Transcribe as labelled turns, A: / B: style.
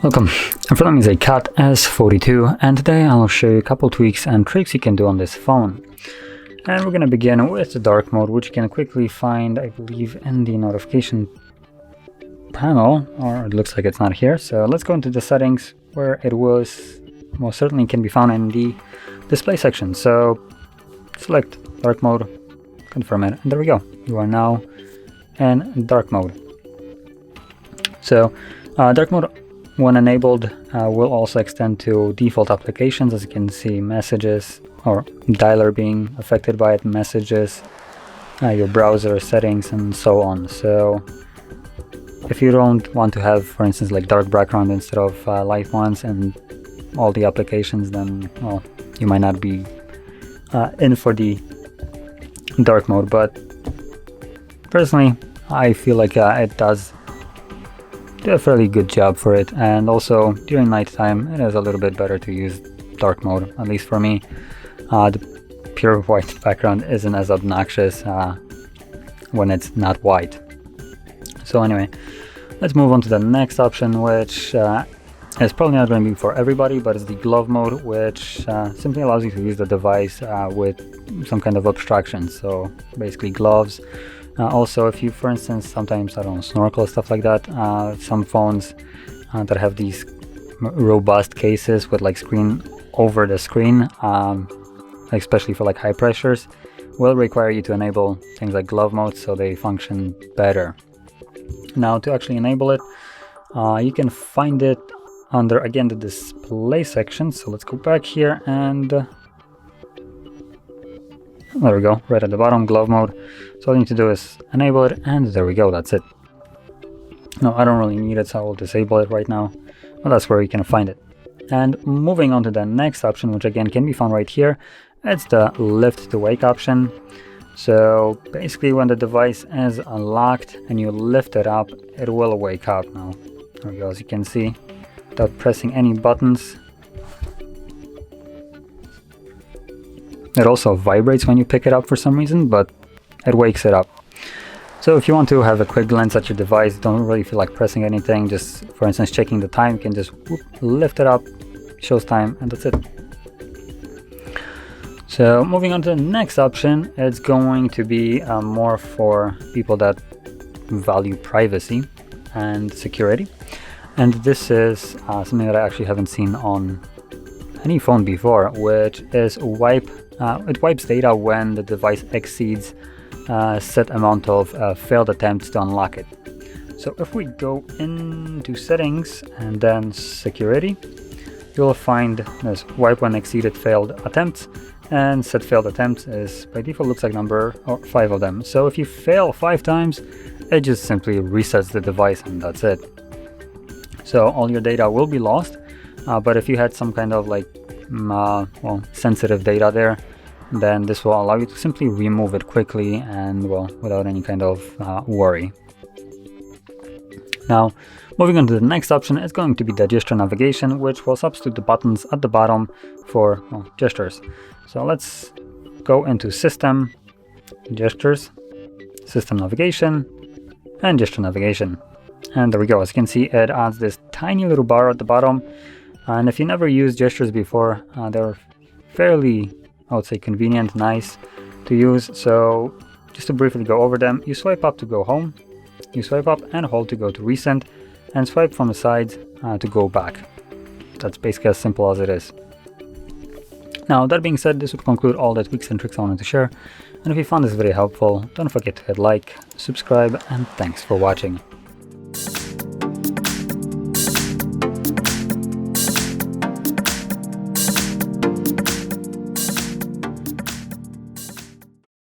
A: Welcome, in front of me is a CAT S42, and today I'll show you a couple tweaks and tricks you can do on this phone. And we're going to begin with the dark mode, which you can quickly find, I believe, in the notification panel, or it looks like it's not here. So let's go into the settings where it was most certainly can be found in the display section. So select dark mode, confirm it, and there we go. You are now in dark mode. So dark mode, when enabled, will also extend to default applications. As you can see, messages or dialer being affected by it, messages, your browser settings, and so on. So if you don't want to have, for instance, like dark background instead of light ones and all the applications, then well, you might not be in for the dark mode. But personally, I feel like it does do a fairly good job for it, and also during nighttime it is a little bit better to use dark mode, at least for me. The pure white background isn't as obnoxious when it's not white. So anyway, let's move on to the next option, which is probably not going to be for everybody, but it's the glove mode, which simply allows you to use the device with some kind of obstruction. So basically gloves. Also, if you, for instance, sometimes, I don't know, snorkel, stuff like that, some phones that have these robust cases with like screen over the screen, especially for like high pressures, will require you to enable things like glove mode so they function better. Now, to actually enable it, you can find it under, again, the display section. So let's go back here, and there we go, right at the bottom, glove mode. So all you need to do is enable it, and there we go, that's it. No, I don't really need it, so I will disable it right now. Well, that's where you can find it. And moving on to the next option, which again can be found right here, it's the lift to wake option. So basically when the device is unlocked and you lift it up, it will wake up. Now, there we go, as you can see, without pressing any buttons. It also vibrates when you pick it up for some reason, but it wakes it up. So if you want to have a quick glance at your device, don't really feel like pressing anything, just for instance checking the time, you can just lift it up, shows time, and that's it. So moving on to the next option, it's going to be more for people that value privacy and security. And this is something that I actually haven't seen on any phone before, which is wipe. It wipes data when the device exceeds a set amount of failed attempts to unlock it. So if we go into settings and then security, you'll find this wipe when exceeded failed attempts, and set failed attempts is by default looks like number 5 of them. So if you fail 5 times, it just simply resets the device, and that's it. So all your data will be lost, but if you had some kind of like well, sensitive data there, then this will allow you to simply remove it quickly and, well, without any kind of worry. Now, moving on to the next option, it's going to be the gesture navigation, which will substitute the buttons at the bottom for, well, gestures. So let's go into System, Gestures, System Navigation, and Gesture Navigation. And there we go. As you can see, it adds this tiny little bar at the bottom. And if you never used gestures before, they're fairly, I would say, convenient, nice to use. So just to briefly go over them, you swipe up to go home, you swipe up and hold to go to recent, and swipe from the sides to go back. That's basically as simple as it is. Now, that being said, this would conclude all the tweaks and tricks I wanted to share. And if you found this video helpful, don't forget to hit like, subscribe, and thanks for watching.